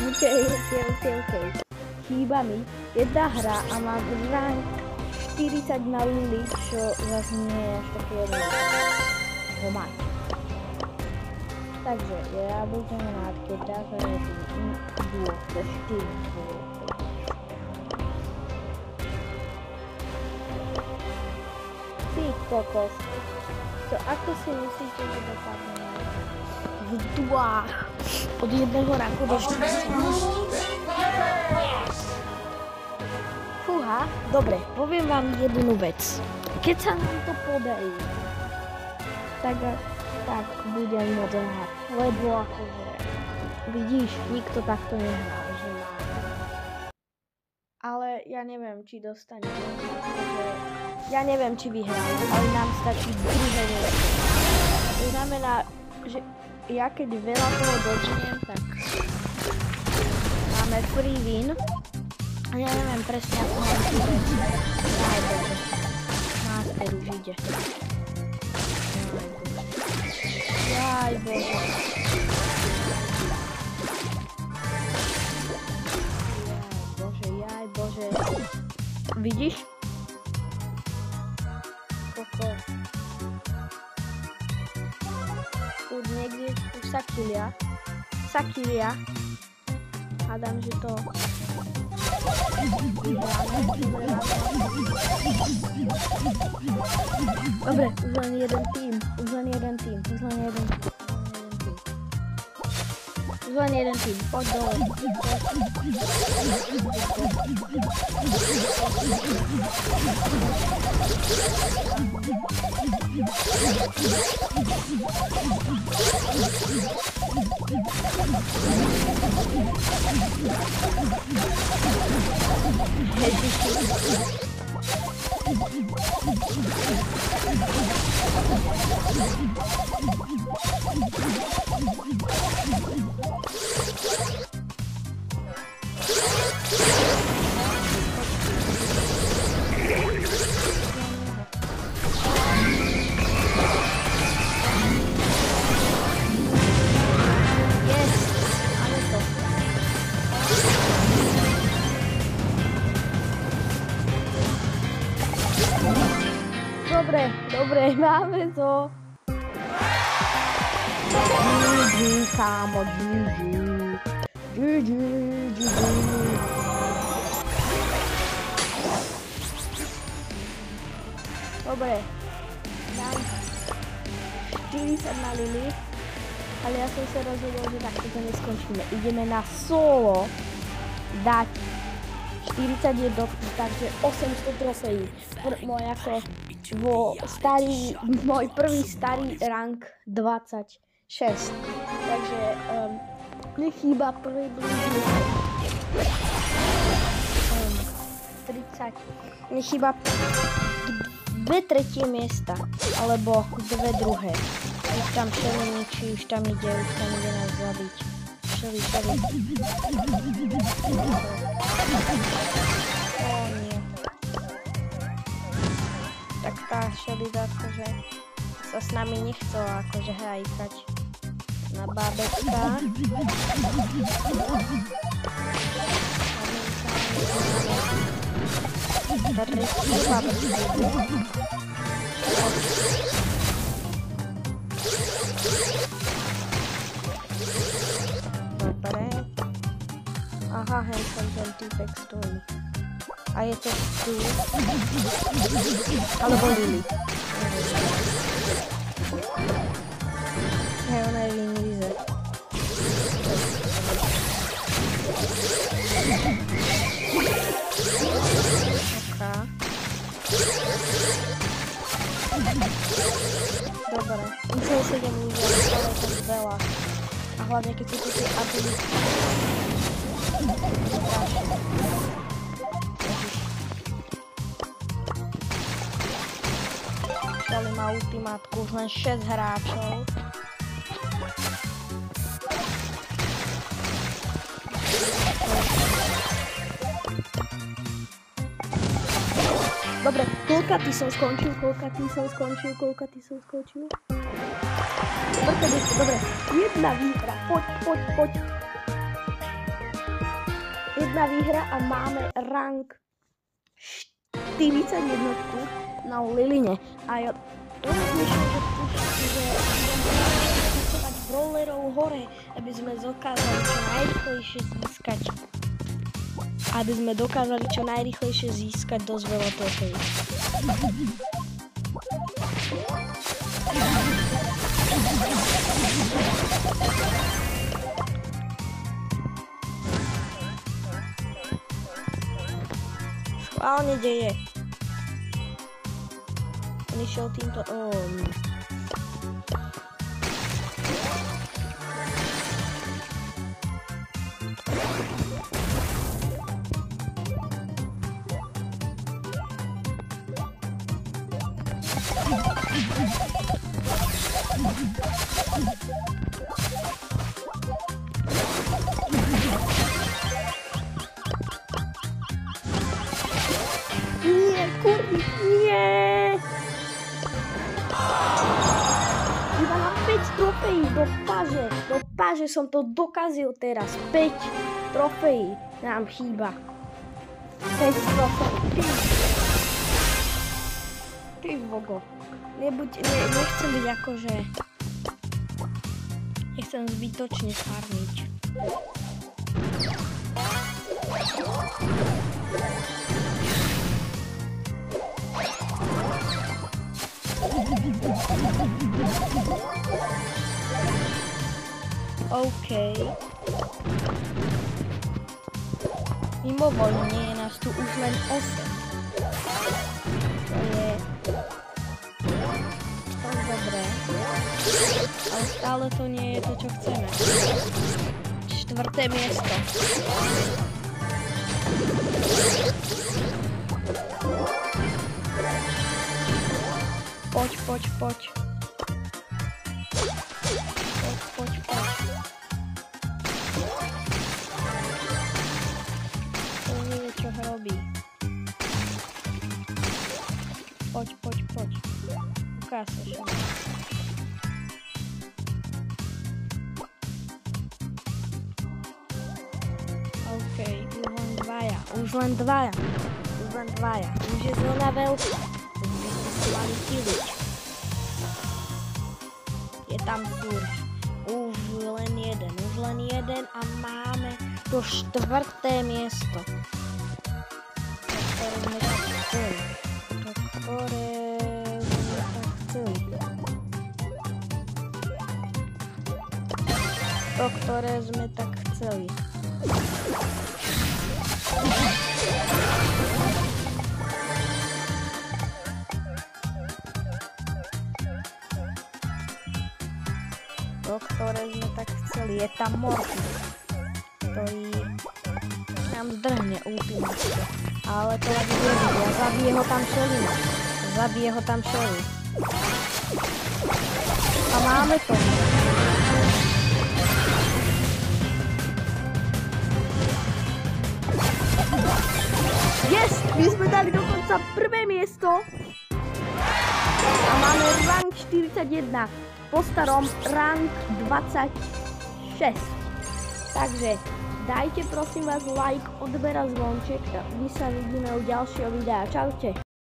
OK. Chýba mi jedna hra a mám rank 40 na Lily, čo zase nie je až také jednoduché ho mať. Takže ja budem rád, keď dáme duo do 4. Ty kokos. To ako si myslíte, že dopadne v duách od jedného ranku do 4? Fúha, dobre, poviem vám jednu vec. Keď sa nám to podarí, tak budem môcť hrať. Lebo akože, vidíš, nikto takto nehral, že má. Ale ja neviem, či dostanem. Ja neviem, či vyhrám, ale nám stačí druhé miesto. To znamená, že ja keď veľa toho doženiem, tak máme free win. A ja neviem presne, ako mám tu vec. Aj bože. Master už ide. Jaj bože. Jaj bože. Vidíš? Koko. Tu niekde už sa kilia. Hádam, že to dobre, už len jeden tým. Poď dole. Dobre, máme to. GG, kámo, GG. Dobre, dám 40 na Lily, ale ja som sa rozhodol, že takto to neskončíme. Ideme na solo dať 40 jednotky, takže 800 trofejí. Môj prvý starý rank 26. Takže nechýba prvý blížný 30. Nechýba 2/3 miesta, alebo 2 druhé. Už tam šeliničí, už tam ide nás zabiť. Šeli. Tak tá Shelly akože sa s nami nechcela akože hajkať na bábečka. Dobre. Aha, ten týpek stojí. A je to tu. Alebo Lily. Hej, ona je Lily. Dobre. Musel 7 ľudí, ale to je veľa. A hlavne keď sú tu tie ability. Dali má ultimátku, už len 6 hráčov. Dobre, koľka ty som skončil? Dobre, jedna výhra, poď. jedna výhra a máme rank 41 na Liline. A ja rozmýšľam, že budem pracovať rollerov hore, aby sme dokázali čo najrýchlejšie získať dosť veľa trofejí. Schválne deje. On išiel týmto... Nie, kurník, nie! Iba na 5 trofejí do paže som to dokazil teraz. 5 trofejí nám chýba. 5 trofejí. Ty vogo. Nechcem byť akože... Nechcem zbytočne farmiť. OK. Mimovoľne je nás tu už len 8. To je... dobré. Ale stále to nie je to, čo chceme. 4. miesto. Poď. Poď. To nie je, čo robí. Poď. Ukáž sa čo. OK, už len dvaja. Už je zóna veľká. Mali chýliť. Je tam surf. Už len jeden a máme to 4. miesto. To, ktoré sme tak chceli. Ktoré sme tak chceli. Je tam Morty, ktorý nám zdrhne ultimáciu. Ale to len nebude. Zabije ho tam Shelly. A máme to. Yes! My sme dali dokonca 1. miesto. A máme rank 41. Po starom rank 26. Takže dajte prosím vás like, odber a zvonček. My sa vidíme u ďalšieho videa. Čaute.